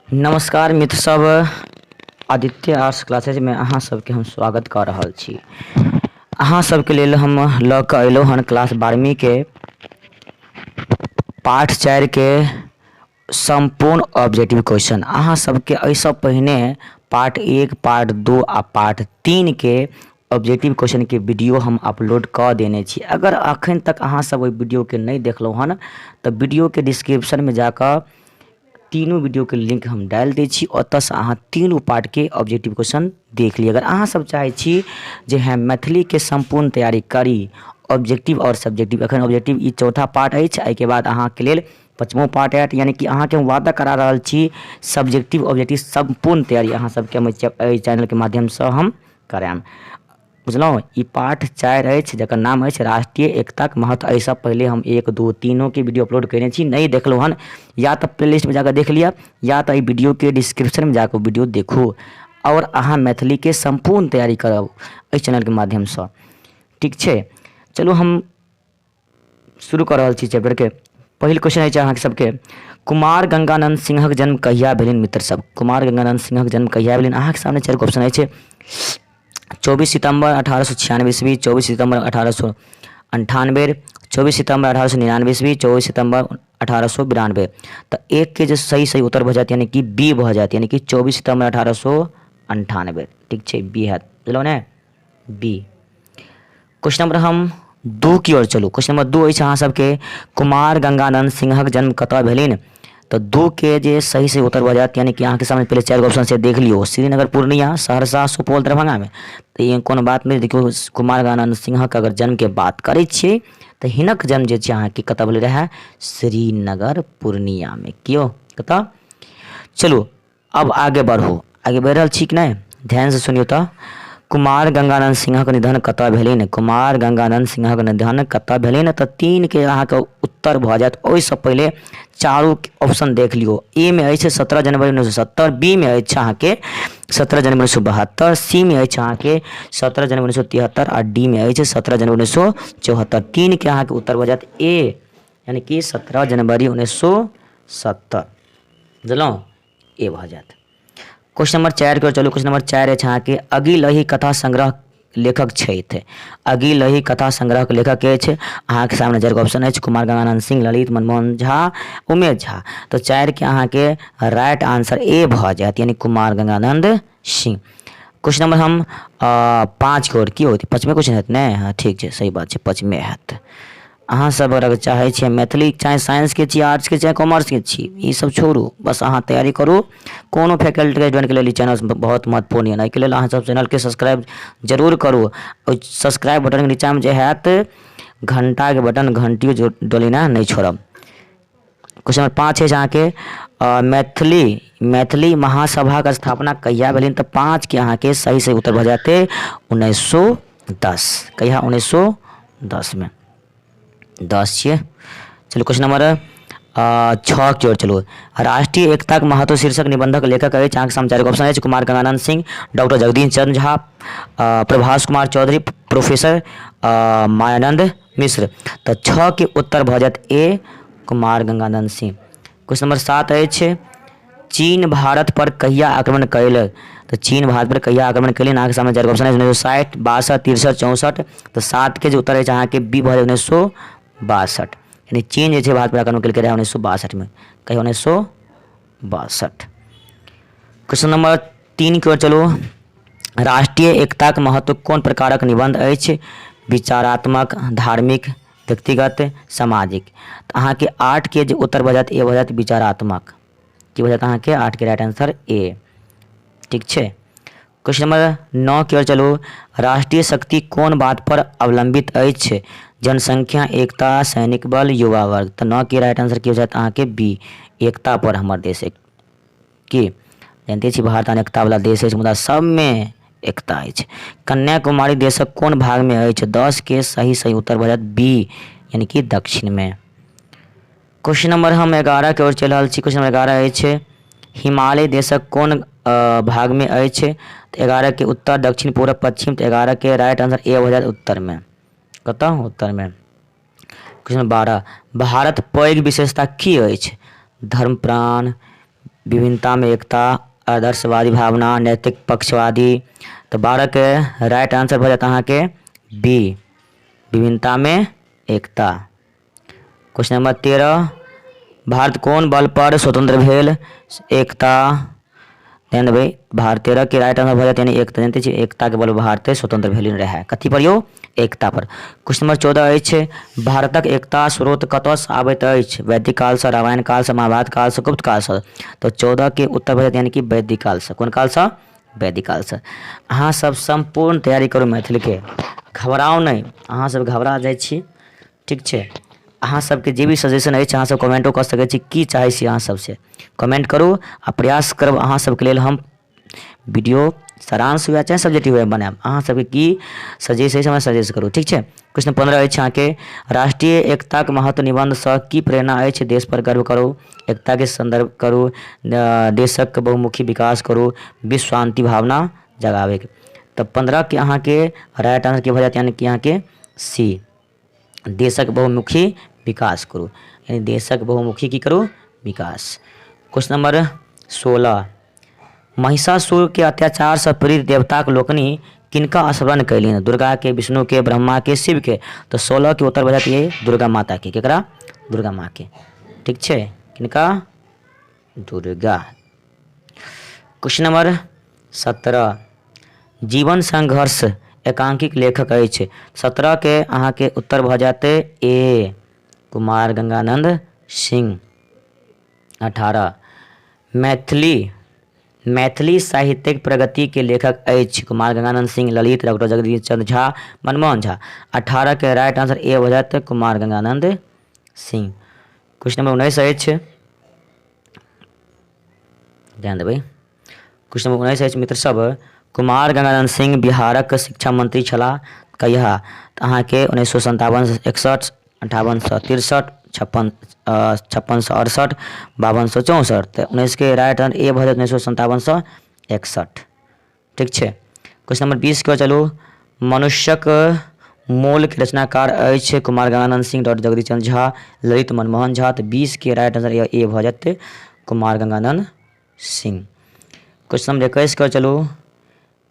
नमस्कार मित्र सब, Aditya arts classes में अहाँ सबके हम स्वागत कर रहल छी। अहाँ सबके लेल हम लऽ कऽ अयलहुँ हन क्लास 12वीं के पाठ 4 के संपूर्ण ऑब्जेक्टिव क्वेश्चन। अहाँ सबके एहिसँ पहिने पार्ट 1, पार्ट 2 आ पार्ट 3 के ऑब्जेक्टिव क्वेश्चन के वीडियो हम अपलोड कऽ देने छी। अगर अखन तक अहाँ सब ओहि वीडियो के नहीं देखलहुँ हन तऽ वीडियो के डिस्क्रिप्शन में जाकर तीनों वीडियो के लिंक हम डाल दै छी, ओतऽसँ अहाँ तीनों पार्ट के ऑब्जेक्टिव क्वेश्चन देख ली। अगर अहाँ सब चाहै छी जे हम मैथिली के संपूर्ण तैयारी करी, ऑब्जेक्टिव और सब्जेक्टिव, अखन ऑब्जेक्टिव ई चौथा पार्ट अछि, एहिके बाद अहाँके लेल पाँचमो पार्ट आयत। यानी कि अहाँके हम वादा करा रहल छी सब्जेक्टिव ऑब्जेक्टिव संपूर्ण तैयारी अहाँ सबके एहि चैनल के माध्यमसँ हम कराएब। बुझलहुँ। ई पाठ 4 अछि जकर नाम अछि राष्ट्रीय एकताक महत्व। एहिसँ पहले हम 1, 2, तीनों के वीडियो अपलोड कयने छी। नहीं देखलहुँ हन या तऽ प्ले लिस्ट में जाकर देख लिअ, या तऽ वीडियो के डिस्क्रिप्शन में जाकर वीडियो देखू और अहाँ मैथिली के संपूर्ण तैयारी करब एहि चैनल के माध्यमसँ। ठीक छै, चलू हम शुरू कर रहल छी चैप्टर के। पहिल क्वेश्चन अछि अहाँ सबके, कुमार गंगानंद सिंहक जन्म कहिया भेलनि मित्र सब? कुमार गंगानंद सिंहक जन्म कहिया भेलनि? अहाँके सामने 4 ऑप्शन अछि। 24 सितंबर 1896 ईस्वी, 24 सितंबर 1898, 24 सितंबर 1899 ईस्वी, 24 सितंबर 1892। तो एक के जो सही उत्तर भऽ जायत, यानी कि बी भऽ जायत, यानी कि 24 सितंबर 1898। ठीक छै, बी हैत। बुझलहुँ ने, बी। क्वेश्चन नंबर हम 2 की ओर चलू। क्वेश्चन नंबर 2 अछि अहाँ सबके, कुमार गंगानंद सिंहक जन्म कतऽ भेलनि? तो 2 के जे सही उत्तर भऽ जायत, यानी कि अहाँके सामने पहले 4 ऑप्शन से देख लियो। श्रीनगर, पूर्णिया, सहरसा, सुपौल, दरभंगा में। तो ये कोनो बात नहीं। देखियो, कुमार गंगानंद सिंहक अगर जन्म के बात करै छियै तऽ हिनक जन्म जे छै अहाँके कतऽ भेल रहै? श्रीनगर, पूर्णिया में। क्यों कतऽ? चलू अब आगे बढ़ू। आगे बढ़ रहल छी कि नहीं? ध्यान से सुनियो तो। कुमार गंगानंद सिंहक निधन कतऽ भेलनि? कुमार गंगानंद सिंहक निधन कतऽ भेलनि? तऽ 3 के अहाँके उत्तर भऽ जायत। ओहिसँ पहले चारों ऑप्शन देख लियो। ए में अछि 17 जनवरी 1970, बी में अछि अहाँके 17 जनवरी 1972, सी में अछि अहाँके 17 जनवरी 1973 आ डी में अछि 17 जनवरी 1974। 3 के अहाँके उत्तर भऽ जायत ए, यानी कि 17 जनवरी 1970। बुझलहुँ, ए भऽ जायत। क्वेश्चन नंबर 4 के चलू। क्वेश्चन नंबर 4 अछि अहाँके, अगिलही कथा संग्रह लेखक छथि? अगिलही कथा संग्रह के लेखक के अछि? अहाँके सामने 4 ऑप्शन अछि, कुमार गंगानंद सिंह, ललित मनमोहन झा, उमेश झा। तो 4 के अहाँके राइट आंसर ए भऽ जायत, यानी कुमार गंगानंद सिंह। क्वेश्चन नंबर हम 5 के ओर की होती? 5वें क्वेश्चन हैत ने? हाँ ठीक छै, सही बात छै, 5वें हैत। अहाँ सब अगर चाहै छियै मैथिली, चाहे साइंस के छी, आर्ट्स के, चाहे कॉमर्स के छी, ई सब छोड़ू, बस अहाँ तैयारी करू। कोनो फैकल्टी के ज्वाइन के लेल ई चैनल बहुत महत्वपूर्ण है। एहिके लेल अहाँ सब चैनल के सब्सक्राइब जरूर करू। ओहि सब्सक्राइब बटन के नीचा में जे हैत घंटा के बटन, घंटियो डोलेना नहीं छोड़ब। क्वेश्चन नंबर 5 है अहाँके, मैथिली महासभा के स्थापना कहिया भेलनि? तऽ 5 के अहाँके सही उत्तर भऽ जाते 1910। कहिया? 1910 में। 10 छियै। चलो क्वेश्चन नंबर 6 की ओर चलू। राष्ट्रीय एकता के महत्व शीर्षक निबंधक लेखक अछि? अहाँके सामने 4 ऑप्शन अछि, कुमार गंगानंद सिंह, डॉक्टर जगदीश चंद्र झा, प्रभास कुमार चौधरी, प्रोफेसर मायानंद मिश्र। तो 6 के उत्तर भऽ जायत ए, कुमार गंगानंद सिंह। क्वेश्चन नंबर 7 अछि, चीन भारत पर कहिया आक्रमण कयलक? तो चीन भारत पर कहिया आक्रमण कयलनि? अहाँके सामने 4 ऑप्शन अछि, 1960, 62, 63, 64। तो 7 के जो उत्तर अछि अहाँके बी भऽ जायत 1962। यानी चीन जे छै भारत पर आक्रमण केलकै रहै 1962 में। कहिया? 1962। क्वेश्चन नंबर 3 की ओर चलू। राष्ट्रीय एकता के महत्व कोन प्रकारक निबंध अछि? विचारात्मक, धार्मिक, व्यक्तिगत, सामाजिक। तो अहाँके 8 के जो उत्तर भऽ जायत ए भऽ जायत विचारात्मक। की भऽ जायत अहाँके 8 के राइट आंसर ए। ठीक छै। क्वेश्चन नंबर 9 की ओर चलू। राष्ट्रीय शक्ति कोन बात पर अवलंबित अछि? जनसंख्या, एकता, सैनिक बल, युवा वर्ग। तो 9 के राइट आंसर की हो जायत अहाँके बी, एकता पर हमर देश एक की। जानते छी भारत अनेकता वाला देश अछि, मुदा सब में एकता अछि। कन्याकुमारी देशक कोन भाग में अछि? 10 के सही उत्तर भऽ जायत बी, यानी कि दक्षिण में। क्वेश्चन नंबर हम 11 के ओर चलि रहल छी। क्वेश्चन नंबर 11 अछि, हिमालय देशक कोन भाग में अछि? तो 11 के उत्तर दक्षिण, पूरब, पश्चिम। तो 11 के राइट आंसर ए हो जायत उत्तर में। कतऽ? उत्तर में। क्वेश्चन 12, भारत पैघ विशेषता की अछि? धर्म प्राण, विभिन्नता में एकता, आदर्शवादी भावना, नैतिक पक्षवादी। तो 12 के राइट आंसर हो जाता है के बी, विभिन्नता में एकता। क्वेश्चन नंबर 13, भारत कोन बल पर स्वतंत्र भेल? एकता। ध्यान देबै, भारत 13 के राइट आंसर भऽ जायत यानी एकता। जानते छी एकता के बल पर भारत स्वतंत्र भेल रहै, कथी पर यौ? एकता पर। क्वेश्चन नंबर 14 अछि, भारतक एकता स्रोत कतयसँ आबैत अछि? वैदिक कालसँ, रामायण कालसँ, महाभारत कालसँ, गुप्त कालसँ। तो 14 के उत्तर भऽ जायत यानी कि वैदिक कालसँ। कोन कालसँ? वैदिक कालसँ। अहाँ सब संपूर्ण तैयारी करू मैथिलीके, घबराउ नहि। अहाँ सब घबरा जाइ छी, ठीक छै। अहाँ सबके जे भी सजेशन अछि अहाँ सब कमेंटो कऽ सकै छी, की चाहै छी अहाँ सबसे कमेंट करू आ प्रयास करब अहाँ सबके लेल हम वीडियो सारांश हुए चाहे सब्जेक्टिव हुए बनाएब। अहाँ सबके की सजेस्ट अछि हमरा सजेस्ट करू, ठीक छै। क्वेश्चन 15 अछि अहाँके, राष्ट्रीय एकताक महत्व निबंधसँ की प्रेरणा अछि? देश पर गर्व करू, एकता के संदर्भ करू, देशक बहुमुखी विकास करू, विश्व शांति भावना जगाबैके। तऽ 15 के अहाँके राइट आंसर की भऽ जायत यानी कि अहाँके सी, देशक बहुमुखी विकास करू, यानी देशक बहुमुखी की करू? विकास। क्वेश्चन नंबर 16, महिषासुर के अत्याचार से पीड़ित देवताक लोकनि किनका स्मरण कैलिन? दुर्गा के, विष्णु के, ब्रह्मा के, शिव के। तो 16 के उत्तर बजात ये दुर्गा माता के। केकरा? दुर्गा माँ के, ठीक छै। किनका? दुर्गा। क्वेश्चन नंबर 17, जीवन संघर्ष एकांकिक लेखक अछि? 17 के अहाँ के उत्तर भऽ जाते ए, कुमार गंगानंद सिंह। 18, मैथिली साहित्यिक प्रगति के लेखक अछि? कुमार गंगानंद सिंह, ललित, डॉक्टर जगदीश चंद्र झा, मनमोहन झा। 18 के राइट आंसर ए हो जाते कुमार गंगानंद सिंह। क्वेश्चन नंबर 19 अछि, ध्यान देबै। क्वेश्चन नंबर 19 अछि मित्र सब, कुमार गंगानंद सिंह बिहारक शिक्षा मंत्री छलाह कहिया? तऽ अहाँके 1957 61, 58 63, 56 68, 52 64। तऽ 19 के राइट आंसर ए भऽ जायत 1957 61, ठीक छै। क्वेश्चन नंबर 20 के चलू, मनुष्यक मूल के रचनाकार अछि? कुमार गंगानंद सिंह, डॉक्टर जगदीश चंद्र झा, ललित, मनमोहन झा। तो 20 के राइट आंसर ए भऽ जाते कुमार गंगानंद सिंह। क्वेश्चन नंबर 21 के चलू,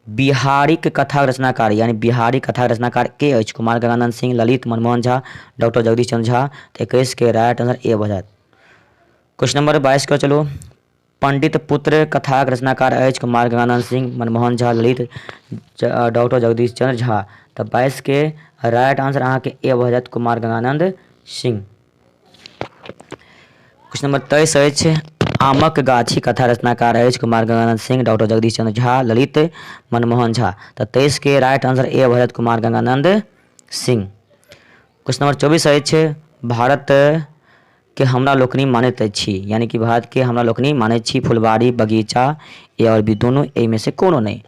बिहारिक कथा रचनाकार यानी बिहारी कथा रचनाकार के अछि? कुमार गंगानंद सिंह, ललित, मनमोहन झा, डॉक्टर जगदीश चंद्र झा। तो 21 के राइट आंसर ए भऽ जायत। क्वेश्चन नंबर 22 के चलू, पंडित पुत्र कथाक रचनाकार अछि? कुमार गंगानंद सिंह, मनमोहन झा, ललित, डॉक्टर जगदीश चंद्र झा। तो 22 के राइट आंसर अहाँ के ए भऽ जायत कुमार गंगानंद सिंह। क्वेश्चन नंबर 23 अछि, आमक गाछी कथा रचनाकार अछि? कुमार गंगानंद सिंह, डॉक्टर जगदीश चंद्र झा, ललित, मनमोहन झा। तो 23 के राइट आंसर ए भऽ जायत कुमार गंगानंद सिंह। क्वेश्चन नंबर 24 अछि, भारत के हमरा लोकनि मानैत अछि? यानी कि भारत के हमरा लोकनि मानैत छी फुलबाड़ी, बगीचा या और भी दोनों एहिमे से कोनो नहीं।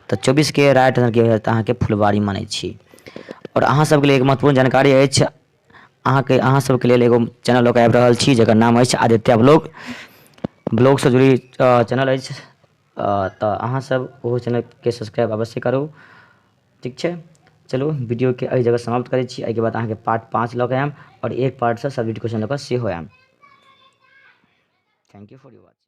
तो 24 के राइट आंसर की भऽ जायत अहाँके फुलबाड़ी मानैत छी। और अहाँ सबके लिए एक महत्वपूर्ण जानकारी अछि, अहाँ सबके लेल एगो चैनल लऽ कऽ आबि रहल छी जकर नाम अछि आदित्य ब्लॉग से जुड़ी चैनल अछि। तो अहाँ सब ओहो चैनल के सब्सक्राइब अवश्य करू, ठीक छै। चलू वीडियो के एहि जगह समाप्त करै छी। एहिके बाद अहाँके पार्ट 5 लऽ कऽ आएब और एक पार्ट से सब्जेक्ट क्वेश्चन लऽ कऽ सेहो आएब। Thank you for your watching.